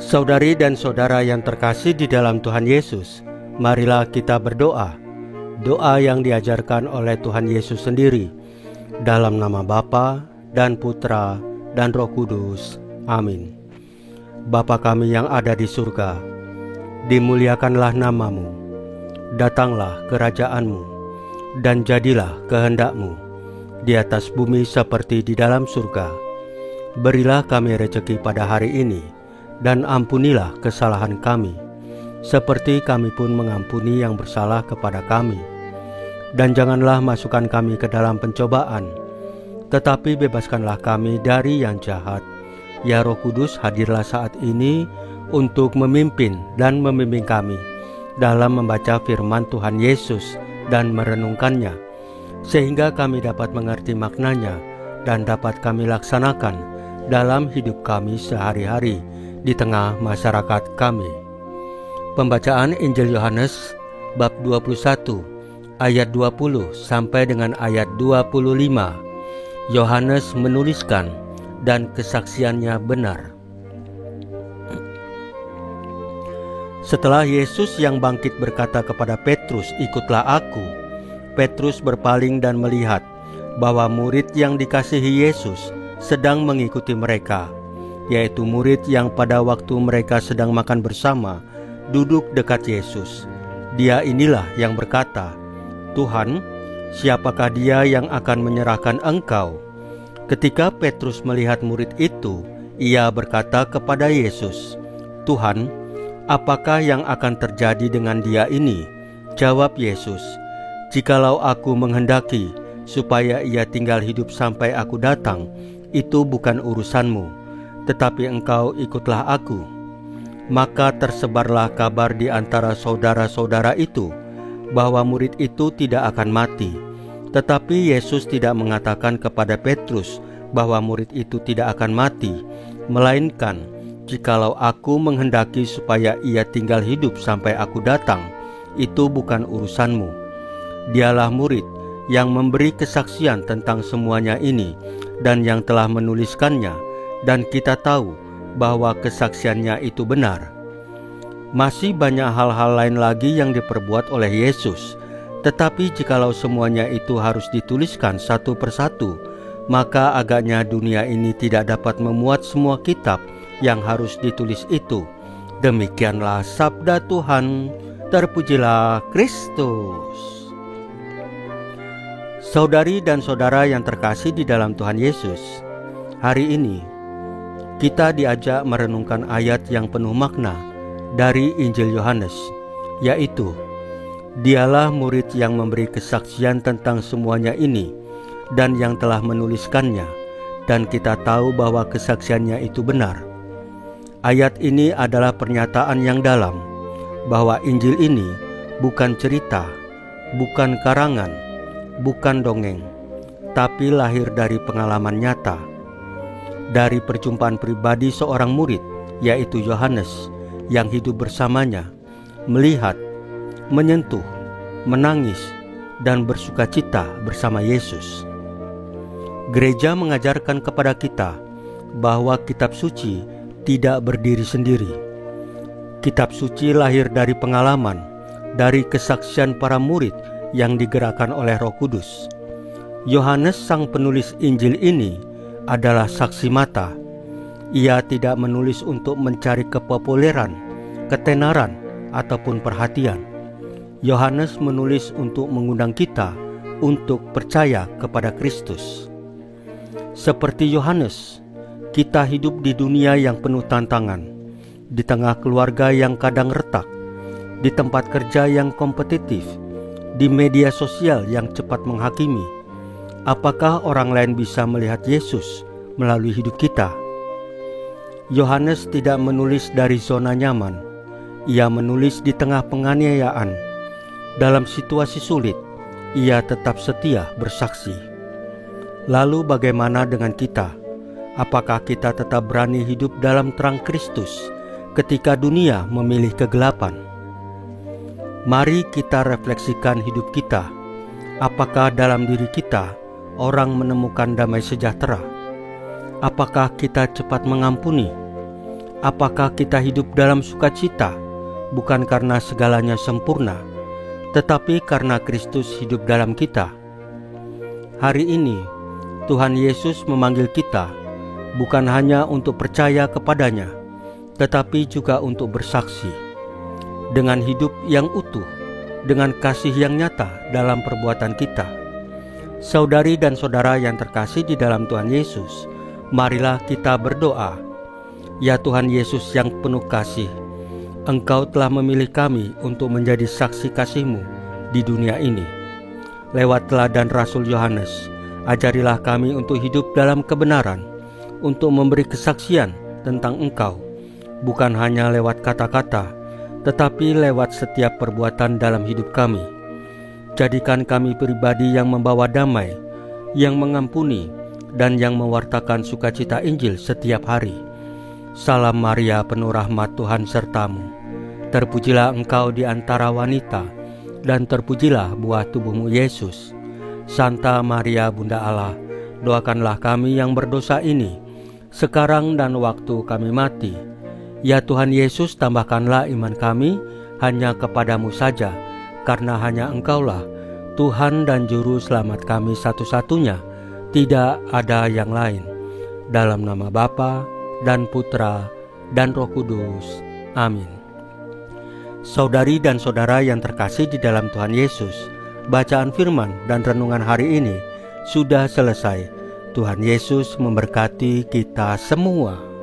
Saudari dan saudara yang terkasih di dalam Tuhan Yesus, marilah kita berdoa. Doa yang diajarkan oleh Tuhan Yesus sendiri, dalam nama Bapa dan Putra dan Roh Kudus. Amin. Bapa kami yang ada di surga, dimuliakanlah nama-Mu, datanglah kerajaan-Mu, dan jadilah kehendak-Mu di atas bumi seperti di dalam surga. Berilah kami rezeki pada hari ini, dan ampunilah kesalahan kami, seperti kami pun mengampuni yang bersalah kepada kami. Dan janganlah masukkan kami ke dalam pencobaan, tetapi bebaskanlah kami dari yang jahat. Ya Roh Kudus, hadirlah saat ini untuk memimpin dan membimbing kami dalam membaca firman Tuhan Yesus dan merenungkannya, sehingga kami dapat mengerti maknanya dan dapat kami laksanakan dalam hidup kami sehari-hari di tengah masyarakat kami. Pembacaan Injil Yohanes bab 21 ayat 20 sampai dengan ayat 25. Yohanes menuliskan dan kesaksiannya benar. Setelah Yesus yang bangkit berkata kepada Petrus, "Ikutlah aku," Petrus berpaling dan melihat bahwa murid yang dikasihi Yesus sedang mengikuti mereka, yaitu murid yang pada waktu mereka sedang makan bersama duduk dekat Yesus. Dia inilah yang berkata, "Tuhan, siapakah dia yang akan menyerahkan Engkau?" Ketika Petrus melihat murid itu, ia berkata kepada Yesus, "Tuhan, apakah yang akan terjadi dengan dia ini?" Jawab Yesus, "Jikalau aku menghendaki supaya ia tinggal hidup sampai aku datang, itu bukan urusanmu, tetapi engkau ikutlah aku." Maka tersebarlah kabar di antara saudara-saudara itu bahwa murid itu tidak akan mati. Tetapi Yesus tidak mengatakan kepada Petrus bahwa murid itu tidak akan mati, melainkan, "Jikalau aku menghendaki supaya ia tinggal hidup sampai aku datang, itu bukan urusanmu." Dialah murid yang memberi kesaksian tentang semuanya ini dan yang telah menuliskannya, dan kita tahu bahwa kesaksiannya itu benar. Masih banyak hal-hal lain lagi yang diperbuat oleh Yesus, tetapi jikalau semuanya itu harus dituliskan satu persatu, maka agaknya dunia ini tidak dapat memuat semua kitab yang harus ditulis itu. Demikianlah sabda Tuhan. Terpujilah Kristus. Saudari dan saudara yang terkasih di dalam Tuhan Yesus, hari ini kita diajak merenungkan ayat yang penuh makna dari Injil Yohanes, yaitu, "Dialah murid yang memberi kesaksian tentang semuanya ini dan yang telah menuliskannya, dan kita tahu bahwa kesaksiannya itu benar." Ayat ini adalah pernyataan yang dalam bahwa Injil ini bukan cerita, bukan karangan, bukan dongeng, tapi lahir dari pengalaman nyata, dari perjumpaan pribadi seorang murid, yaitu Yohanes, yang hidup bersamanya, melihat, menyentuh, menangis, dan bersukacita bersama Yesus. Gereja mengajarkan kepada kita bahwa kitab suci tidak berdiri sendiri. Kitab suci lahir dari pengalaman, dari kesaksian para murid yang digerakkan oleh Roh Kudus. Yohanes, sang penulis Injil ini, adalah saksi mata. Ia tidak menulis untuk mencari kepopuleran, ketenaran, ataupun perhatian. Yohanes menulis untuk mengundang kita untuk percaya kepada Kristus. Seperti Yohanes, kita hidup di dunia yang penuh tantangan, di tengah keluarga yang kadang retak, di tempat kerja yang kompetitif, di media sosial yang cepat menghakimi. Apakah orang lain bisa melihat Yesus melalui hidup kita? Yohanes tidak menulis dari zona nyaman. Ia menulis di tengah penganiayaan. Dalam situasi sulit, ia tetap setia bersaksi. Lalu bagaimana dengan kita? Apakah kita tetap berani hidup dalam terang Kristus ketika dunia memilih kegelapan? Mari kita refleksikan hidup kita. Apakah dalam diri kita orang menemukan damai sejahtera? Apakah kita cepat mengampuni? apakah kita hidup dalam sukacita, bukan karena segalanya sempurna, tetapi karena Kristus hidup dalam kita? Hari ini, Tuhan Yesus memanggil kita bukan hanya untuk percaya kepadanya, tetapi juga untuk bersaksi dengan hidup yang utuh, dengan kasih yang nyata dalam perbuatan kita. Saudari dan saudara yang terkasih di dalam Tuhan Yesus, marilah kita berdoa. Ya Tuhan Yesus yang penuh kasih, Engkau telah memilih kami untuk menjadi saksi kasih-Mu di dunia ini. Lewat teladan Rasul Yohanes, ajarilah kami untuk hidup dalam kebenaran, untuk memberi kesaksian tentang Engkau, bukan hanya lewat kata-kata, tetapi lewat setiap perbuatan dalam hidup kami. Jadikan kami pribadi yang membawa damai, yang mengampuni, dan yang mewartakan sukacita Injil setiap hari. Salam Maria, penuh rahmat, Tuhan sertamu. Terpujilah engkau di antara wanita, dan terpujilah buah tubuhmu Yesus. Santa Maria Bunda Allah, doakanlah kami yang berdosa ini, sekarang dan waktu kami mati. Ya Tuhan Yesus, tambahkanlah iman kami hanya kepadamu saja, karena hanya Engkaulah Tuhan dan Juru Selamat kami satu-satunya, tidak ada yang lain. Dalam nama Bapa dan Putra dan Roh Kudus. Amin. Saudari dan saudara yang terkasih di dalam Tuhan Yesus, bacaan firman dan renungan hari ini sudah selesai. Tuhan Yesus memberkati kita semua.